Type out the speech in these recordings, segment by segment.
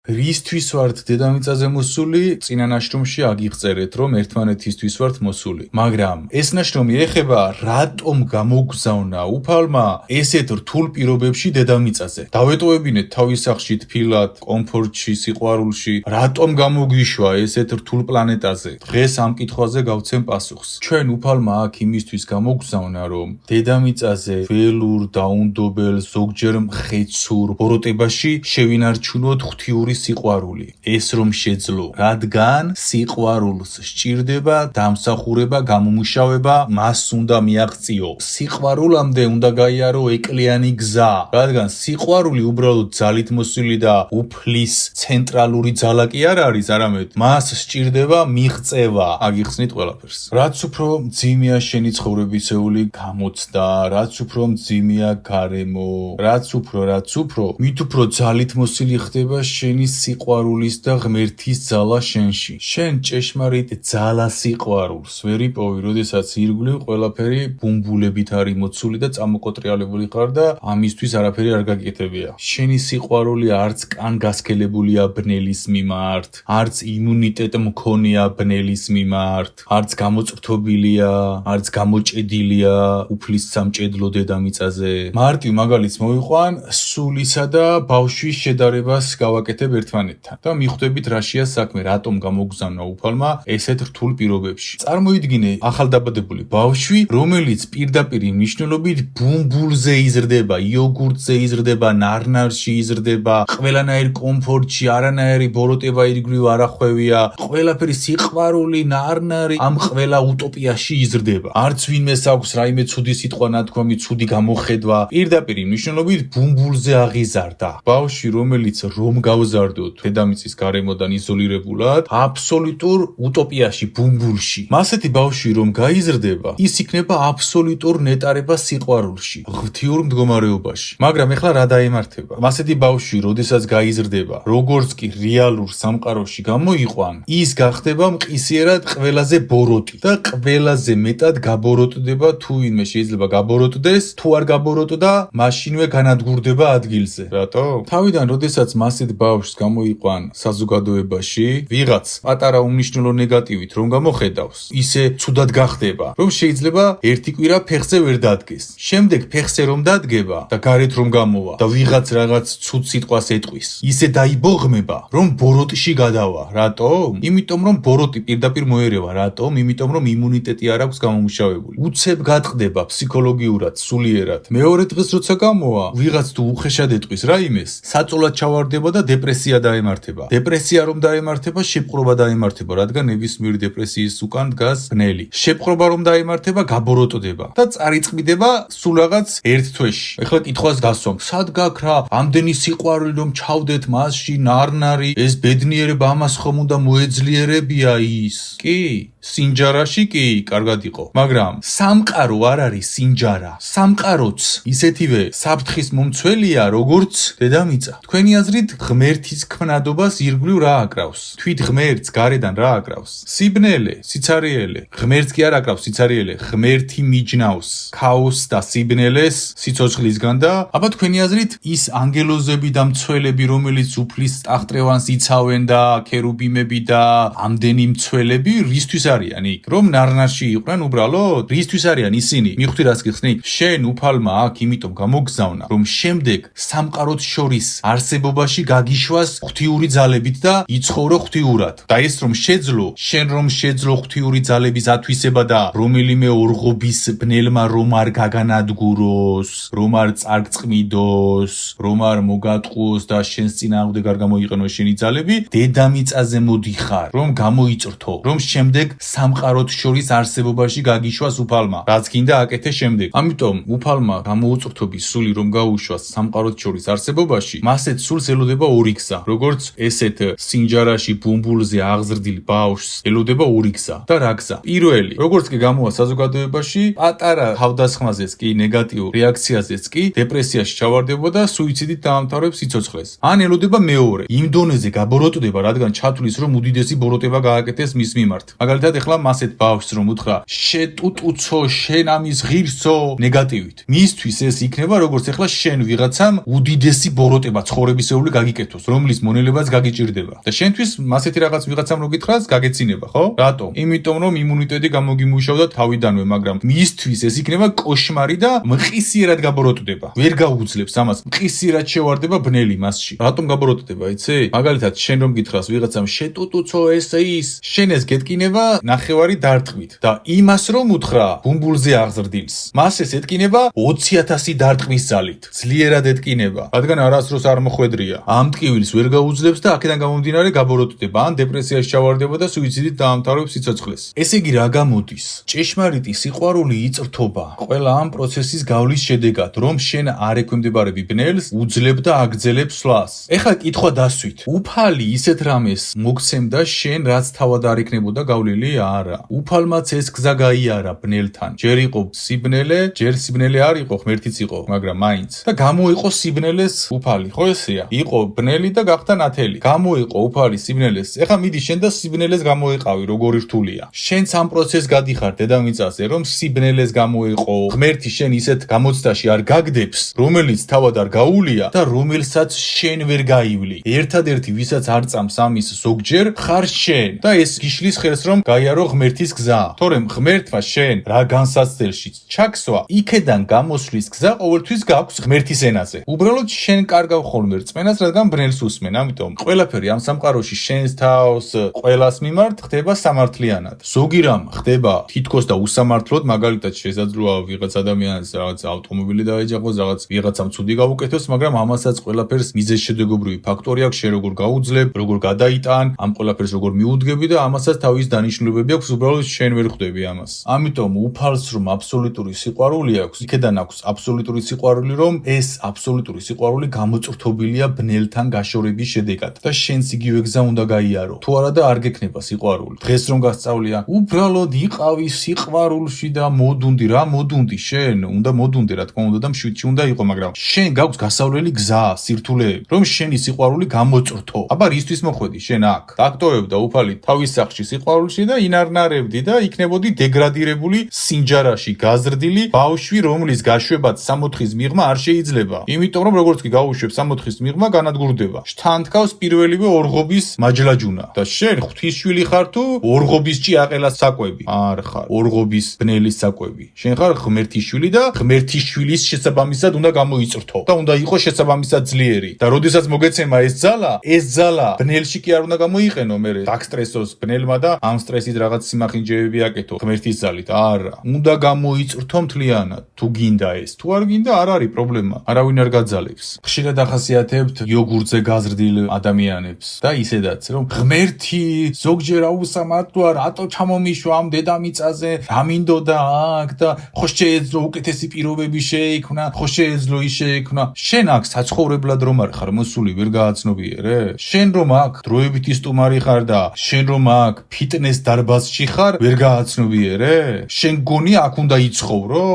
რისთვის ვართ დედამიწაზე მოსული, წინა ნაშრომში აგიღწერეთ, რომ ერთმანეთისთვის ვართ მოსული. მაგრამ ეს ნაშრომი ეხება რატომ გამოგზავნა უფალმა ესეთ რთულ პირობებში დედამიწაზე. დავეტოვებინეთ თავის სახლში თბილად, კომფორტში, სიყვარულში, რატომ გამოგვიშვა ესეთ რთულ პლანეტაზე. დღეს ამ კითხვაზე გავცემ პასუხს. ჩვენ უფალმა აქ იმისთვის გამოგზავნა, რომ დედამიწაზე ველურ, დაუნდობელ, ზოგჯერ მხეცურ ბოროტებაში შევინარჩუნოთ ღვთიური სიყვარული. ეს რომ შეძლო, რადგან სიყვარულს სჭირდება დამსახურება, გამომუშავება, მას უნდა მიაღწიო. სიყვარულამდე უნდა გაიარო ეკლიანი გზა, რადგან სიყვარული უბრალოდ ძალით მოსილი და უფლის ცენტრალური ძალა კი არ არის, არამედ მას სჭირდება მიღწევა. აგიხსნით ყველაფერს. რაც უფრო მძიმეა შენი ცხოვრებისეული გამოცდა, რაც უფრო მძიმეა გარემო, რაც უფრო, მით უფრო ძალით მოსილი ხდება შენი სიყვარულის და ღმერთის ძალა შენში. შენ ჭეშმარიტ ძალა სიყვარულს ვერ იპოვი, როდესაც ირგვლივ ყველაფერი ბუმბულებით არის მოცული და წამოკოტრიალებული ხარ და ამისთვის არაფერი არ გაკეთებია. შენი სიყვარული არც კანგასქელებულია ბნელის მიმართ, არც იმუნიტეტ მქონია ბნელის მიმართ, არც გამოწრთობილია, არც გამოჭედილია უფლის სამჭედლო დედამიწაზე. მარტივ მაგალითს მოვიყვან, სულისა და ბავშვის შედარებას გავაკეთებ ერთმანეთთან და მიხვდებით რაშია საქმე, რატომ გამოგზავნა უფალმა ესეთ რთულ პირობებში. წარმოიდგინე ახალდაბადებული ბავშვი, რომელიც პირდაპირ მნიშვნელობით ბუმბულზე იზრდება, იოგურტზე იზრდება, ნარნარში იზრდება, ყველანაირ კომფორტში, არანაირი ბოროტება ირგვლივ არ ახვევია, ყველაფერი სიყვარული, ნარნარი ამ ყველა უტოპიაში იზრდება. არც ვინმეს აქვს რაიმე ცუდი სიტყვა, ნათქვამი, ცუდი გამოხედვა, პირდაპირ მნიშვნელობით ბუმბულზე აღიზარდა. ბავშვი, რომელიც რომ გავზარდოთ დედამიწის გარემოდან იზოლირებულად, აბსოლუტურ უტოპიაში, ბუმბულში. მასეთი ბავშვი რომ გაიზრდება, ის იქნება აბსოლუტურ ნეტარებას სიყვარულში, ღვთიურ მდგომარეობაში. მაგრამ ეხლა რა დაემართება? მასეთი ბავშვი, როდესაც გაიზრდება, როგორც კი რეალურ სამყაროში გამოიყვან, ის გახდება მყისიერად ყველაზე ბოროტი და ყველაზე მეტად გაბოროტდება, თუ ვინმე შეიძლება გაბოროტდეს, თუ არ გაბოროტდა, მაშინვე განადგურდება ადგილზე. რატო? თავიდან როდესაც მასეთ ბავშვს გამოიყვან საზოგადოებაში, ვიღაც პატარა უმნიშვნელო ნეგატივით რომ გამოხედავს, ისე ცუდად გახდება, რომ შეიძლება ერთი კვირა ფეხზე ვერ დადგეს. შემდეგ ფეხზე რომ დადგება და გარეთ რომ გამოვა და ვიღაც რაღაც ცუდ სიტყვას ეტყვის, ისე დაიბოღმება, რომ ბოროტში გადავა. რატო? იმიტომ რომ ბოროტი პირდაპირ მოერევა. რატომ? იმიტომ რომ იმუნიტეტი არ აქვს გამომუშავებული. უცებ გატყდება ფსიქოლოგიურად, სულიერად. მეორე დღეს როცა გამოვა, ვიღაც თუ უხეშად ეტყვის რაიმეს, საწოლად ჩავარდება და დეპრესია დაემართება. დეპრესია რომ დაემართება, შეპყრობა დაემართება, რადგან ნებისმიერი დეპრესიის უკან დგას ბნელი. შეპყრობა რომ დაემართება, გაბოროტდება და წარიწყდება სულ რაღაც ერთ თვეში. ეხლა კითხვას გასვამ, სად გაქვს რა? ამდენი სიყვარული რომ ჩავდეთ მასში, ნარნარი, ეს ბედნიერება ამას ხომ უნდა მოეძლიერებია ის? კი, სინჯარაში კი, კარგად იყო. მაგრამ სამყარო არ არის სინჯარა. სამყაროც ისეთივე საფრთხის მომცველია, როგორც დედამიწა. თქვენი აზრით, ღმერთის ქმნადობას ირგვლივ რა აკრავს? თვით ღმერთს გარედან რა აკრავს? სიბნელე, სიცარიელე. ღმერთს კი არ აკრავს სიცარიელე, ღმერთი მიჯნავს ქაოსს და სიბნელეს სიცოცხლისგან და აბა თქვენი აზრით, ის ანგელოზები და მცველები, რომელიც უფლის ტახტრევანს იცავენ და ქერუბიმები და ამდენი მცველები, რისთვის არიან იქ? რომ ნარნარში იყვნენ უბრალოდ? რისთვის არიან ისინი? მიხვდი რას გიხსნი? შენ უფალმა აქ იმიტომ გამოგზავნა, რომ შემდეგ სამყაროც შორის არსებობაში გაგიშვას ღვთიური ძალებით და იცხოვრო ღვთიურად. და ეს რომ შეძლო, შენ რომ შეძლო ღვთიური ძალების ათვისება და რომელიმე ორღობის ბნელმა რომ არ გაგანადგუროს, რომ არ წარგწყმიდოს, რომ არ მოგატყუოს და შენს წინააღმდეგ არ გამოიყენოს შენი ძალები, დედამიწაზე მოდიხარ, რომ გამოიწრთო, რომ შემდეგ სამყაროც შორის არსებობაში გაგიშვას უფალმა. რაც გინდა აკეთე შემდეგ. ამიტომ უფალმა გამოუწრთობის სული რომ გაუშვას სამყაროც შორის არსებობაში, მასეთ სულს ელოდება ორი გზა. როგორც ესეთ სინჯარაში ბუმბულზე აღზრდილ ბავშვს ელოდება ორი გზა. და რა გზა? პირველი, როგორც კი გამოვა საზოგადოებაში, პატარა თავდასხმაზეც კი, ნეგატიურ რეაქციაზეც კი, დეპრესიაში ჩავარდება და სუიციდით დაამთავრებს სიცოცხლეს. ან ელოდება მეორე, იმ დონეზე გაბოროტდება, რადგან ჩათვლის რომ უდიდესი ბოროტება გააკეთეს მის მიმართ. მაგალითად, ეხლა მასეთ ბავშვს რომ უთხრა, შეტუტუცო, შენ ამის ღირსო, ნეგატივით. მისთვის ეს იქნება როგორც ეხლა შენ ვიღაცამ უდიდესი ბოროტება ცხოვრებისეული გაგიკეთოს, რომლის მონელებაც გაგიჭირდება. და შენთვის ასეთი რაღაც ვიღაცამ რო გითხრას, გაგეცინება, ხო? რატომ? იმიტომ რომ იმუნიტეტი გამოგიმუშავდა თავიდანვე, მაგრამ მისთვის ეს იქნება კოშმარი და მყისიერად გაბოროტდება. ვერ გაუძლებს ამას. მყისიერად შევარდება ბნელი მასში. რატომ გაბოროტდება, იცი? მაგალითად, შენ რომ გითხრას ვიღაცამ შეტუტუცო ეს ის, შენ ეს გეტკინება ნახევარი დარტყმით და იმას რომ უთხრა ბუმბულზე აღზრდილს. მას ეს ეტკინება 20,000 დარტყმის ძალით. ძლიერად ეტკინება, რადგან არასდროს არ მოხვედრია. ამ ტკივილს ვერ გაუძლებს და აქედან გამომდინარე გაბოროტდება, ან დეპრესიაში ჩავარდება და სუიციდით დაამთავრებს სიცოცხლეს. ესე იგი რა გამოდის? ჭეშმარიტი სიყვარული იწრთობა ყველა ამ პროცესის გავლის შედეგად, რომ შენ არ ექვემდებარები ბნელს, უძლებ და აგრძელებ სვლას. ეხლა კითხვა დასვით. უფალი ისეთ რამეს მოგცემდა შენ, რაც თავად არ იქნებოდა გავლილი? არა. უფალმაც ეს გზა გაიარა ბნელთან. ჯერ იყო სიბნელე, ჯერ სიბნელე არ იყო, ღმერთიც იყო, მაგრამ მაინც. და გამოიყო სიბნელეს უფალი, ხო ესეა? იყო ბნელი და გახდა ნათელი. გამოიყო უფალი სიბნელეს. ეხლა მიდი შენ და სიბნელეს გამოიყავი, როგორი რთულია. შენც ამ პროცესს გადიხარ დედამიწაზე, რომ სიბნელეს გამოიყო. ღმერთი შენ ისეთ გამოცდაში არ გაგდებს, რომელიც თავად არ გაუულია და რომელსაც შენ ვერ გაივლი. ერთადერთი, ვისაც არ წამს ამის ზოგჯერ, ხარ შენ და ეს გიშლის ხელს რომ გაიარო ღმერთის გზა. თორემ ღმერთმა შენ რა განსაცდელში ჩაქსვა, იქედან გამოსვლის გზა ყოველთვის გაქვს ღმერთის ენაზე. უბრალოდ შენ კარგავ ხოლმე რწმენას, რადგან ბნელს უსმენ. ამიტომ ყველაფერი ამ სამყაროში შენს თავს ყველას მიმართ ხდება სამართლიანად. ზოგი რამ ხდება თითქოს და უსამართლოდ, მაგალითად შესაძლოა ვიღაც ადამიანს რაღაც ავტომობილი დაეჯახოს, რაღაც ვიღაცამ ცუდი გაუკეთოს, მაგრამ ამასაც ყველაფერს მიზეზშედეგობრივი ფაქტორი აქვს, შენ როგორ გაუძლებ, როგორ გადაიტან, ამ ყველაფერს როგორ მიუდგები და ამასაც თავის დანიშნულებები აქვს, უბრალოდ შენ ვერ ხვდები ამას. ამიტომ უფალს რომ აბსოლუტური სიყვარული აქვს, იქედან აქვს აბსოლუტური სიყვარული, რომ ეს აბსოლუტური სიყვარული გამოწრთობილია ბნელთან გაშორების შედეგად და შენს იგივე გზა უნდა გაიარო. თუ არა და არ გექნება სიყვარული. დღეს რომ გასწავლია, უბრალოდ იყავი სიყვარულში და მოდუნდი, რა მოდუნდი შენ, უნდა მოდუნდე რა თქმა უნდა და მშვიდში უნდა იყო, მაგრამ შენ გაქვს გასავლელი გზა, სირთულეები, რომ შენი სიყვარული გამოწრთო. აბა რისთვის მოხვედი შენ აქ? დაქტოვებდა უფალი თავის სახში სიყვარულში და ინარნარებდი და იქნებოდი დეგრადირებული სინჯარაში გაზრდილი ბავშვი, რომლის გაშვებაც 64-ის მიღმა არ შეიძლება. იმიტომ რომ როგორც კი გაუშვებ 64-ის მიღმა განადგურდება. შთანთქავს პირველივე ორღობის მაჯლაჯუნა. და შენ ღვთისშვილი ხარ თუ ორღობის ჭიაყელას საკვები? არ ხარ. ორღობის ბნელის საკვები. შენ ხარ ღმერთის შვილი და ღმერთის შვილის შესაბამისად უნდა გამოიწრთო და უნდა იყოს შესაბამისად ძლიერი. და როდესაც მოგეცემა ეს ძალა ბნელში კი არ უნდა გამოიყენო, მე დაგსტრესოს ბნელმა და ამ სტრესით რაღაც სიმახინჯეები აკეთო ღმერთის ძალით. არა, უნდა გამოიწრთო მთლიანად. თუ გინდა ეს, თუ არ გინდა არ არის პრობლემა. არავინ არ გაძალებს. ხშირად ახასიათებთ იოგურტზე გაზრდილ ადამიანებს და ისედაც რომ ღმერთი ზოგჯერ აუსამართლოა, რატო ჩამომიშვა ამ დედამიწაზე, რა მინდოდა აქ და ხო შეეძლო უკეთესი პირობები შეექმნა, ხო შეეძლო ის შეექმნა. შენ აქ საცხოვრებლად რომ არ ხარ მოსული, ვერ გააცნობიერე? შენ რომ აქ დროებითი სტუმარი ხარ და შენ რომ აქ ფიტნეს დარბაზში ხარ, ვერ გააცნობიერე? შენ გონი აქ უნდა იცხოვრო?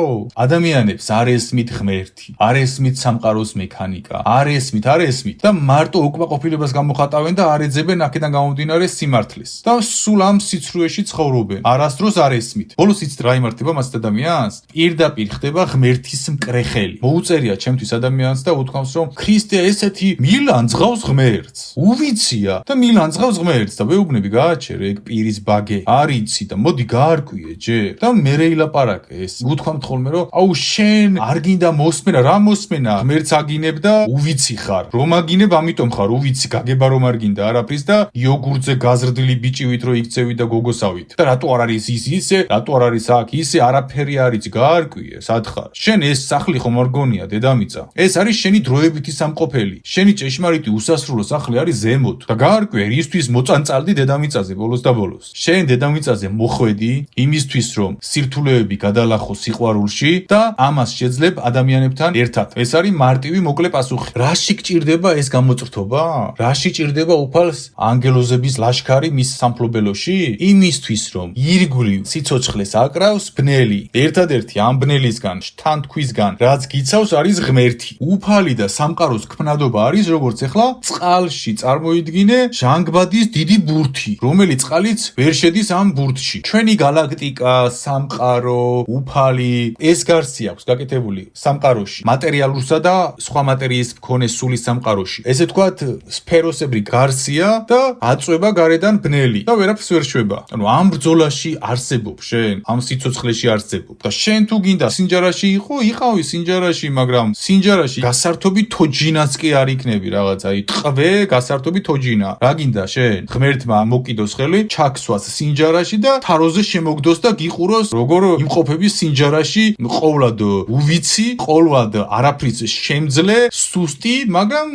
ადამიანებს არ ესმით ღმერთი, არ ესმით სამყაროს მექანიკა, არ ესმით და მარტო უკმაყოფილებას გამოხატავენ და არ ეძებენ აქედან გამომდინარე სიმართლეს. და სულ ამ სიცრუეში ცხოვრობენ. არასდროს არ ესმით. ბოლოს იცით რა იმართება მას ადამიანს? პირდაპირ ხდება ღმერთის მკრეხელი. მოუწერია ჩემთვის ადამიანს და უთქვამს რომ ქრისტე ესეთი მილანძღავს ღმერთს. უვიცია და მილანძღავს ღმერთს და ვეუბნები გააჩერე ეგ პირის ბაგე. არ იცი და მოდი გაარკვიე ჯერ. და მერე ილაპარაკე ეს. უთქვამთ ხოლმე რომ აუ შენ არ გინდა მოსმენა, რა მოსმენა? ღმერთს აგინებ და უვიცი ხარ. რომ აგინებ, ამიტომ ხარ უვიცი, გაგება რომ არ გინდა არაფრის და იოგურტზე გაზრდილი ბიჭივით რო იქცევით და გოგოსავით. და რატო არ არის ისე, რატო არ არის აქ ისე, არაფერი არ იცი, გაარკვიე, სად ხარ? შენ ეს სახლი ხომ არ გონია დედამიწა? ეს არის შენი დროებითი სამყოფელი. შენი ჭეშმარიტი უსასრულო სახლი არის ზემოთ. და გაარკვიე, ისთვის მოწანწალდი დედამიწაზე ბოლოს და ბოლოს. შენ დედამიწაზე მოხვედი იმისთვის რომ სირთულეები გადალახო სიყვარულში და ამას შეძლებ ადამიანებთან ერთად. ეს არის მარტივი მოკლე პასუხი. რაში გჭირდება ეს გამოწრთობა? რაში ჭირდება უფალს ანგელოზების ლაშქარი მის სამფლობელოში? იმისთვის რომ ირგვლივ სიცოცხლეს აკრავს ბნელი. ერთადერთი ამ ბნელისგან, შთანთქვისგან, რაც გიცავს არის ღმერთი. უფალი და სამყაროს ქმნადობა არის როგორც ეხლა წყალში წარმოიდგინე ჟანგბადის დიდი ბურთი, რომელიც წყალიც ვერ შედის ამ ბურთში. ჩვენი galaktika, სამყარო, უფალი, ეს გარსი აქვს გაკეთებული სამყაროში, მატერიალურსა და სხვა მატერიის მქონე სული სამყაროში. ესე ესე თქვათ სფეროსებრი გარსია და აწვება გარედან ბნელი და ვერაფერს ვერ შვება. ანუ ამ ბრძოლაში არსებობ შენ, ამ სიცოცხლეში არსებობ და შენ თუ გინდა სინჯარაში იყავი სინჯარაში, მაგრამ სინჯარაში გასართობი თოჯინაც კი არ იქნები რაღაც, აი ტყვე გასართობი თოჯინა. რა გინდა შენ? ღმერთმა მოკიდოს ხელი, ჩაქსვას სინჯარაში და თაროზე შემოგდოს და გიყუროს როგორ იმყოფები სინჯარაში ყოვლად უვიცი, ყოვლად არაფრის შემძლე, სუსტი, მაგრამ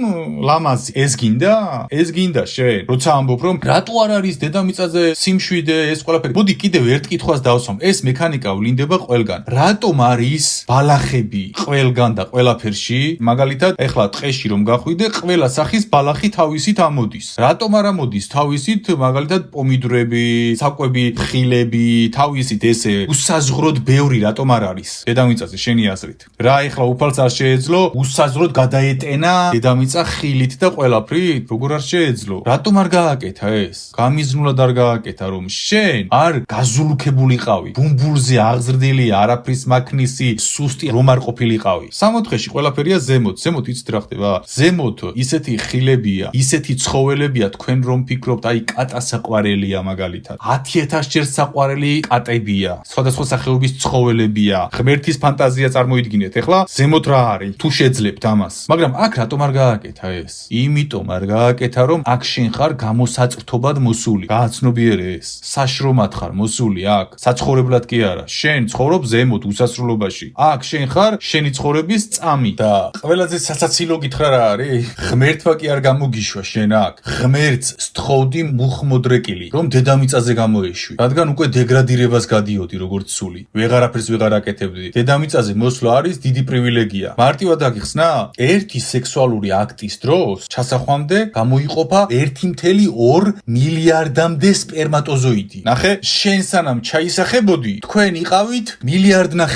ლამაზი. ეს გინდა შენ? როცა ამბობ რომ რატო არ არის დედამიწაზე სიმშვიდე ეს ყველაფერი. მოდი კიდევ ერთ კითხვას დავსვამ. ეს მექანიკა ვლინდება ყველგან. რატომ არის ბალახები ყველგან და ყველაფერში? მაგალითად, ეხლა ტყეში რომ გახვიდე, ყველა სახის ბალახი თავისით ამოდის. რატომ არ ამოდის თავისით, მაგალითად, პომიდორები, საკვები, ხილები, თავისით ესე უსაზღროდ ბევრი რატომ არ არის დედამიწაზე შენი აზრით? რა ეხლა უფალს არ შეეძლო უსაზღროდ გადაეტენა დედამიწა ხილით და ყველაფრით? როგორ არ შეეძლო? რატომ არ გააკეთა ეს? გამიზნულად არ გააკეთა რომ შენ არ გაზულუქებულიყავი, ბუმბულზე აღზრდილი, არაფრის მაქნისი, სუსტი რომ არ ყოფილიყავი. 64-ში ყველაფერია ზემოთ იცით რა ხდება? ზემოთ ისეთი ხილებია, ისეთი ცხოველებია, თქვენ რომ ფიქრობთ, აი კატა საყვარელია მაგალითად. 10,000 ჯერ საყვარელი კატებია, სხვადასხვა სახეობის ცხოველებია. ღმერთის ფანტაზია წარმოიდგინეთ, ეხლა ზემოთ რა არის? თუ შეძლებთ ამას. მაგრამ აქ რატომ არ გააკეთა ეს? იმიტომ არ გააკეთა, რომ აქ შენ ხარ გამოსაწრთობად მოსული. გააცნობიერე ეს. საშრომად ხარ მოსული აქ. საცხოვრებლად კი არა. შენ ცხოვრობ ზემოთ უსასრულობაში. აქ შენ ხარ შენი ცხოვრების წამი და ყველაზე სასაცილო გითხრა რა არის? ღმერთმა კი არ გამოგიშვა შენ აქ. ღმერთს სთხოვდი მუხმოდრეკილი, რომ დედამიწაზე გამოეშვი. რადგან უკვე დეგრადირებას გადიოდი როგორც სული. ვეღარაფერს ვეღარ აკეთებდი. დედამიწაზე მოსვლა არის დიდი პრივილეგია. მარტივად აგიხსნა? ერთი სექსუალური აქტის დროს ჩასახვამდე გამოიყოფა 1,2 მილიარდამდე სპერმატოზოიდი. ნახე, შენ სანამ ჩაისახებოდი, თქვენ იყავით 1,5 მილიარდი და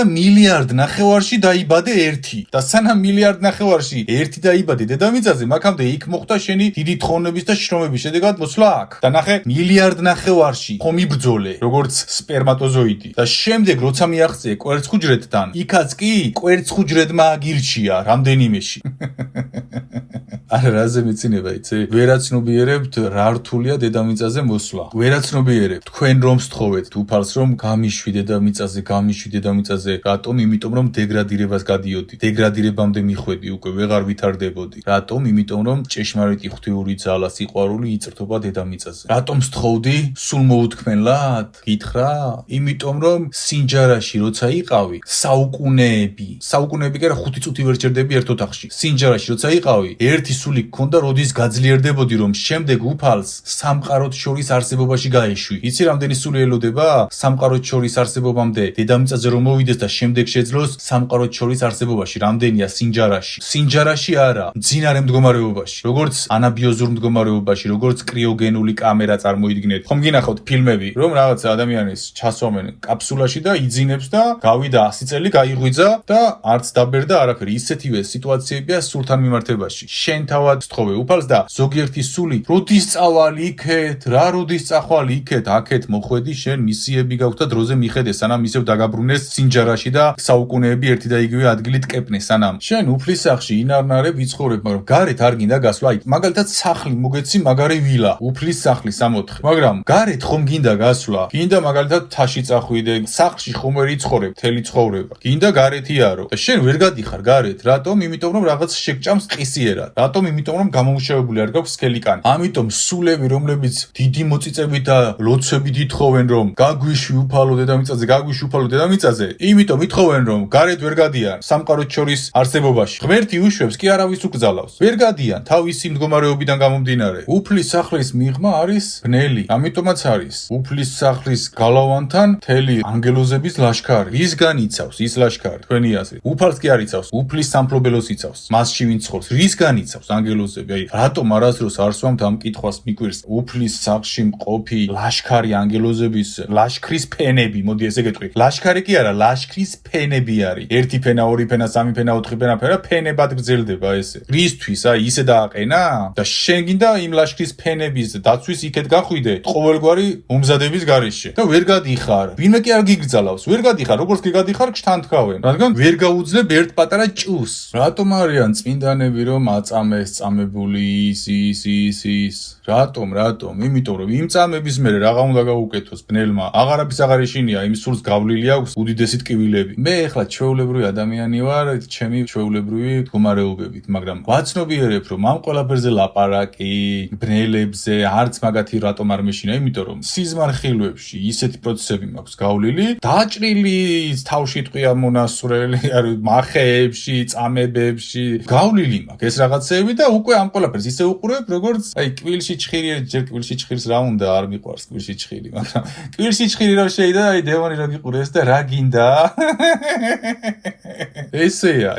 1,5 მილიარდში დაიბადე ერთი. და სანამ 1,5 მილიარდში ერთი დაიბადე დედამიწაზე, მაქამდე იქ მოხდა შენი დიდი თხოვნების და შრომების შედეგად მოსვლა აქ. და ნახე, 1,5 მილიარდში ხომ იბრძოლე, როგორც სპერმატოზოიდი. და შემდეგ როცა მიაღწიე კვერცხუჯრედთან, იქაც კი კვერცხუჯრედმა აგირჩია რამდენიმეში. არა რაზე მეცინება იცი? ვერაცნობიერებთ რა რთულია დედამიწაზე მოსვლა. ვერაცნობიერებთ თქვენ რომ სთხოვეთ უფალს რომ გამიშვი დედამიწაზე. რატომ? იმიტომ რომ დეგრადირებას გადიოდი. დეგრადირებამდე მიხვედი უკვე ვეღარ ვითარდებოდი. რატომ? იმიტომ რომ ჭეშმარიტი ღვთიური ძალა სიყვარული იწრთობა დედამიწაზე. რატომ სთხოვდი? სულ მოუთქმენლად? გითხრა? იმიტომ რომ სინჯარაში როცა იყავი, საუკუნეები კი არა 5 წუთი ვერ ჩერდები ერთ ოთახში. სინჯარაში როცა იყავი, ერთი სული გქონდა, როდის გაძლიერდებოდი, რომ შემდეგ უფალს სამყაროთ შორის არსებობაში გაეშვი. იცი რამდენი სული ელოდება სამყაროთ შორის არსებობამდე დედამიწაზე რომ მოვიდეს და შემდეგ შეძლოს სამყაროთ შორის არსებობაში? რამდენია სინჯარაში? სინჯარაში არა, მძინარე მდგომარეობაში, როგორც ანაბიოზურ მდგომარეობაში, როგორც კრიოგენული კამერა წარმოიდგინეთ. ხომ გინახავთ ფილმები, რომ რაღაც ადამიანის ჩასვამენ კაფსულაში და იძინებს და გავიდა 100 წელი, გაიღვიძა და არც დაბერდა არაფერი. ისეთივე სიტუაციებია სულთან მიმართებაში. შენ თავად სთხოვე უფალს და ზოგიერთი სული როდის წავალი იქეთ, როდის წახვალ იქეთ, აქეთ მოხვედი, შენ მისიები გაქვს და დროზე მიხედე, სანამ ისევ დაგაბრუნეს სინჯარაში და საუკუნეები ერთი და იგივე ადგილით კეპნეს, სანამ შენ უფლის სახლში ინარნარე ვიცხოვრებ, მაგრამ გარეთ არ გინდა გასვლა. აი, მაგალითად სახლი მოგეცი მაგარი ვილა, უფლის სახლი 64, მაგრამ გარეთ ხომ გინდა გასვლა? გინდა მაგალითად თაში წახვიდე, სახლში ხომ ვერ იცხოვრებ მთელი ცხოვრება. გინდა გარეთიარო. შენ ვერ გადიხარ გარეთ, რატომ? იმიტომ რომ რაღაც შეგჭამს ყისიერად. რატომ? იმიტომ რომ გამომუშავებული არ გაქვს სქელიკანი. ამიტომ სულები, რომლებიც დიდი მოწიწებით და ლოცვებით ითხოვენ, რომ გაგვიშვი უფალო დედამიწაზე, იმიტომ ითხოვენ, რომ გარეთ ვერ გადიან სამყაროთ შორის არსებობაში. ღმერთი უშვებს, კი არავის უკრძალავს. ვერ გადიან თავისი მდგომარეობიდან გამომდინარე. უფლის სახლის მიღმა არის ბნელი, ამიტომაც არის უფლის სახლის გალავანთან მთელი ანგელოზების ლაშქარი. რისგან იცავს ის ლაშქარი? თქვენი აზრით? უფალს კი არ იცავს, უფლის სამფლობელოს იცავს. მასში ვინც ცხოვრობს, რისგან იცავს ანგელოზები? აი, რატომ არასდროს არ სვამთ ამ კითხვას მიკვირს? უფლის სახლში მყოფი ლაშქარი ანგელოზების ლაშქრის ფენები, მოდი ესე გეტყვი. ლაშქარი კი არა, ლაშქრის ფენები არის. 1 ფენა, 2 ფენა, 3 ფენა, 4 ფენა ფენებად გრძელდება ესე. რისთვის? აი, ისე დააყენა და შენ გინდა იმ ლაშქრის ფენების დაცვის იქეთ გახვიდე ყოველგვარი მომზადების გარეშე და ვერ გადიხარ. ვინმე კი არ გიგრძალავს, ვერ გადიხარ, როგორც კი გადიხარ, გშთან თქვენ. რადგან ვერ გაუძლებ ერთ პატარა ჭუს. რატომ არიან წმინდანები, რომ აწამეს წამებული ის რატომ იმიტომ რომ იმ წამების მერე რაღა უნდა გაუკეთოს ბნელმა აღარაფის აღარ ეშინია იმ სულს გავლილი აქვს უდიდესი ტკივილები მე ეხლა ჩვეულებრივი ადამიანი ვარ ჩემი ჩვეულებრივი მდგომარეობებით მაგრამ ვაცნობიერებ რომ ამ ყველაფერზე ლაპარაკი ბნელებზე არც მაგათი რატომ არ მეშინა იმიტომ რომ სიზმარხილვებში ისეთი პროცესები მაქვს გავლილი დაჭრილი თავში ტყვია მონასურელი მახეებში წამებებში გავლილი მაქვს ეს რაღაცეები და უკვე ამ ყველაფერს ისე უყურებ როგორც აი კვილში ჭხირი ჯერ კვილში ჭხირს რა უნდა არ მიყვარს კვილში ჭხირი მაგრამ კვილში ჭხირი რა შეიძლება აი დევანი რა გიყურეს და რა გინდა ესეა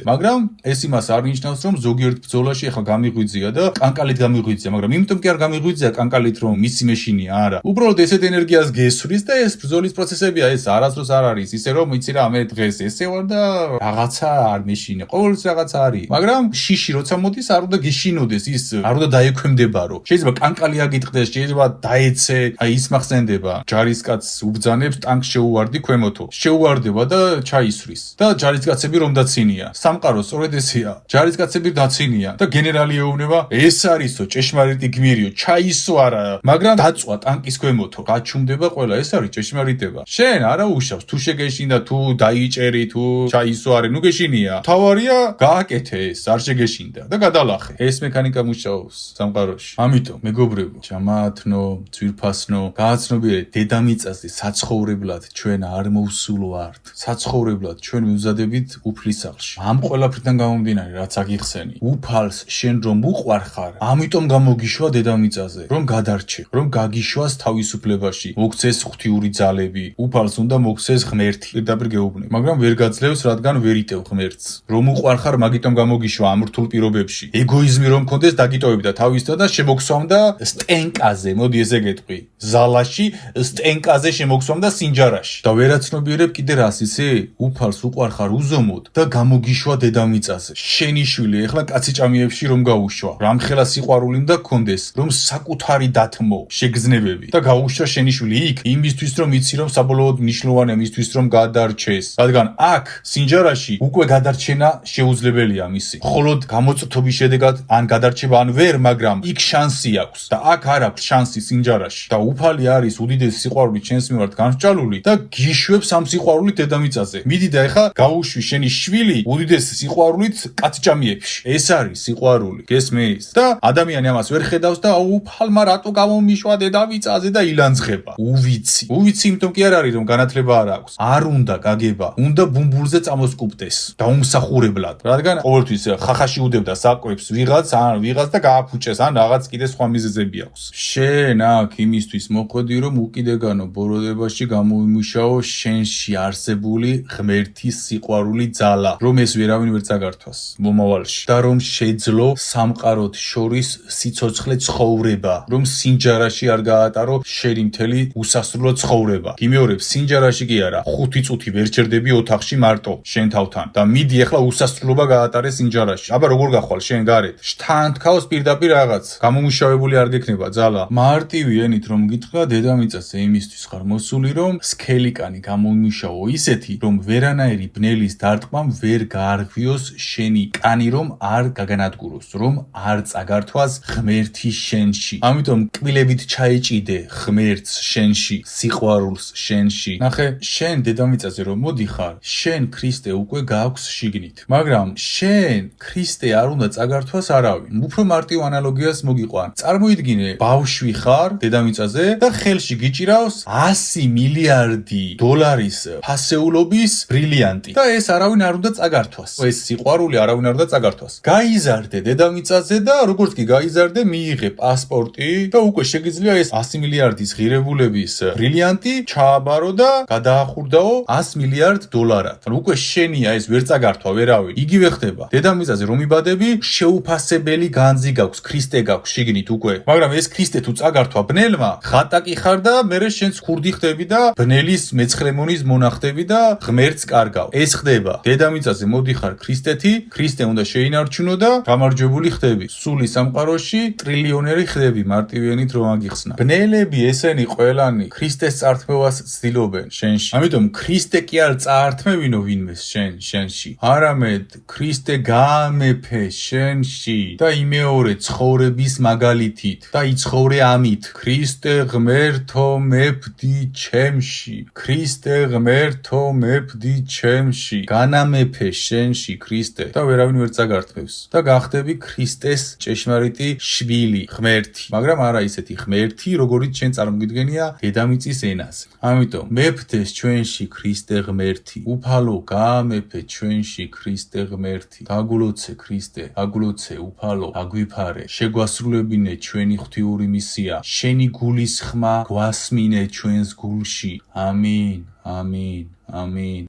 მაგრამ ეს იმას არ ნიშნავს რომ ზოგიერთ ბრძოლაში ახლა გამიღვიძია და კანკალით გამიღვიძია მაგრამ იმიტომ კი არ გამიღვიძია კანკალით რომ მისი მეშინია არა უბრალოდ ესეთ ენერგიას გესვრის და ეს ბრძოლის პროცესებია ეს არასდროს არ არის ისე რომ იცი რა მე დღეს ესე ვარ და რაღაცა არ მეშინე ყოველთვის რაღაცა არის მაგრამ შიში როცა მოდის არ უნდა გიშინოდეს ის არ უნდა დაექვემდებარო შეიძლება კანკალი აგიტყდეს შეიძლება დაეცე აი ის მახსენდება ჯარისკაცს უბძანებს ტანკს შეუვარდი ქვემოთო შეუვარდება და ჩაისვრის და ჯარისკაცები რომ დაცინია სამყარო სწორედ ესეა ჯარისკაცები დაცინია და გენერალი ეუბნება ეს არისო ჭეშმარიტი გმირიო ჩაისვარა მაგრამ დაწვა ტანკის ქვემოთო გაჩუმდება ყველა ეს არის ჭეშმარიტება შენ არა უშავს თუ შეგეშინდა თუ დაიჭერი თუ ჩაისვარე ნუ გეშინია თავარია გააკეთე ეს არ შეგეშინდა და გადალახე ეს მექანიკა მუშაობს სამყაროში ამიტომ მეგობრებო ჭამათნო ძვირფასნო გააცნობიერეთ დედამიწაზე საცხოვრებლად ჩვენ არ მოვსულვართ საცხოვრებლად ჩვენ მივზადებით უფლისაღლში ამ ყველაფრიდან გამომდინარე რაც აგიხსენი უფალს შენ რომ უყვარხარ ამიტომ გამოგიშვა დედამიწაზე რომ გადარჩე რომ გაგიშვას თავისუფლებაში მოგცეს ღვთიური ძალები უფალს უნდა მოგცეს ღმერთი პირდაპირ გეუბნები მაგრამ ვერ გაძლევს რადგან ვერ იტევ ღმერთს რომ უყვარხარ მაგიტომ გამოგიშვა ამ რთულ პირობებში ეგოიზმი რომ მქონდეს დაგიტოვებდა თავისთან და შემოგსვამდა სტენკაზე მოდი ესე გეტყვი ზალაში სტენკაზე შემოგსვამდა სინჯარაში და ვერაცნობიერებ კიდე რას ისი უფალს უყვარხარ უზომოდ და გამოგიშვა დედამიწაზე შენი შვილი ეხლა კაციჭამიებში რომ გაუშვა რამხელა სიყვარული უნდა გქონდეს რომ საკუთარი დათმო შეგრძნებები და გაუშვა შენი შვილი იქ იმისთვის რომ იცი რომ საბოლოოდ მნიშვნელოვანია მისთვის რომ გადარჩეს რადგან აქ სინჯარაში უკვე გადარჩენა შეუძლებელია მისი მხოლოდ გამოწვევის შედეგად ან გადარჩება ან ვერ მაგრამ იქ შანსი აქვს და აქ არ აქვს შანსი სინჯარაში და უფალი არის უდიდესი სიყვარული ჩვენს მიმართ განსჭალული და გიშვებს ამ სიყვარულით დედამიწაზე მიდი და ეხა გაუშვი შენი შვილი უდიდესი სიყვარულით კაციჭამიებში ეს არის სიყვარული გესმის და ადამიანი ამას ვერ ხედავს და უფალმა რატო გამომიშვა დედამიწაზე და ილანძღება უვიცი იმიტომ კი არ არის რომ განათლება არ აქვს არ უნდა გაგება უნდა ბუმბულზე წამოსკუპდეს და უმსახურებლად რადგან ყოველთვის ხახაში უდევდა საკვებს ვიღაც და გააფუჭეს ან რაღაც კიდე სხვა მიზეზები აქვს შენ აქ იმისთვის მოყვედი რომ უკიდეგანო ბოროდებაში გამოიმუშაო შენში არსებული ღმერთის სიყვარული ძალა რომ ეს ვერავინ ვერ წაგართვას მომავალში და რომ შეძლო სამყაროთ შორის სიცოცხლე ცხოვრება რომ სინჯარაში არ გაატარო შენი მთელი უსასრულო ცხოვრება გიმეორებ სინჯარაში კი არა 5 წუთი ვერ ჩერდები ოთახში მარტო შენ თავთან და მიდი ახლა უსასრულობა გაატარე სინჯარაში აბა როგორ გახვალ შენ გარეთ შთან თქავს პირდაპირ რაღაც გამომუშავებული არ გექნება ძალა მარტივი ენით რომ გითხრა დედამიწაზე იმისთვის ხარ მოსული რომ სქელიკანი გამომუშავო ისეთი რომ ვერანაირი ბნელის დარტყმამ ვერ გაარღვიოს შენი კანი რომ არ გაგანადგუროს რომ არ წაგართვას ღმერთი შენში ამიტომ კბილებით ჩაეჭიდე ღმერთს შენში სიყვარულს შენში ნახე შენ დედამიწაზე რომ მოდიხარ შენ ქრისტე უკვე გააქვს შიგნით მაგრამ შენ ქრისტე არ უნდა წაგართვას არავინ უფრო მარტივ ანალოგიას მოგიყვან წარმოიდგინე ბავშვი ხარ დედამიწაზე და ხელში გიჭირავს 100 მილიარდი დოლარის ფასეულობის ბრილიანტი და ეს არავინ არ უნდა წაგართვას ეს სიყვარული არავინ არ უნდა წაგართვას გაიზარდე დედამიწაზე და როგორც კი გაიზარდე მიიღე პასპორტი და უკვე შეგიძლია ეს 100 მილიარდის ღირებულების ბრილიანტი ჩააბარო და გადაახურდაო 100 მილიარდ დოლარად ანუ უკვე შენია ეს ვერ წაგართვა ვერავინ იგივე ხდება დედამიწაზე რომ იბადები შეუფასებელი განძი გაქვს ქრისტე გაქვს შიგნით უკვე მაგრამ ეს ქრისტე თუ წაგართვა ბნელმა ხატაკი ხარ და მერე შენს ხურდი ხდები და ბნელის მეცხრემონის მონახდები და ღმერთს კარგავ ეს ხდება დედამიწაზე მოდიხარ ქრისტეთი ქრისტე უნდა შეინარჩუნო და გამარჯვებული ხდები სული სამყაროში ტრილიონერი ხდები მარტივიანით რომ აგიხსნა ბნელები ესენი ყველანი ქრისტეს წართმევას ცდილობენ შენში ამიტომ ქრისტე კი არ წაართმევინო ვინმეს შენში არამედ ქრისტე გაამეფ გამეფე შენში და იმეორე ცხოვრების მაგალითით და იცხოვრე ამით ქრისტე ღმერთო მეფდი ჩემში ქრისტე ღმერთო მეფდი ჩემში განამეფე შენში ქრისტე და ვერავინ ვერ წაგართმევს და გახდები ქრისტეს ჭეშმარიტი შვილი ღმერთი მაგრამ არა ისეთი ღმერთი როგორიც ჩვენ წარმოგიდგენია დედამიწის ენაზე ამიტომ მეფდეს ჩვენში ქრისტე ღმერთი უფალო გაამეფე ჩვენში ქრისტე ღმერთი დაგულოცე ქრისტე დაგულოცე უფალო აგვიფარე შეგვასრულებინე ჩვენი ღვთიური მისია შენი გულის ხმა გვასმინე ჩვენს გულში ამინ ამინ ამინ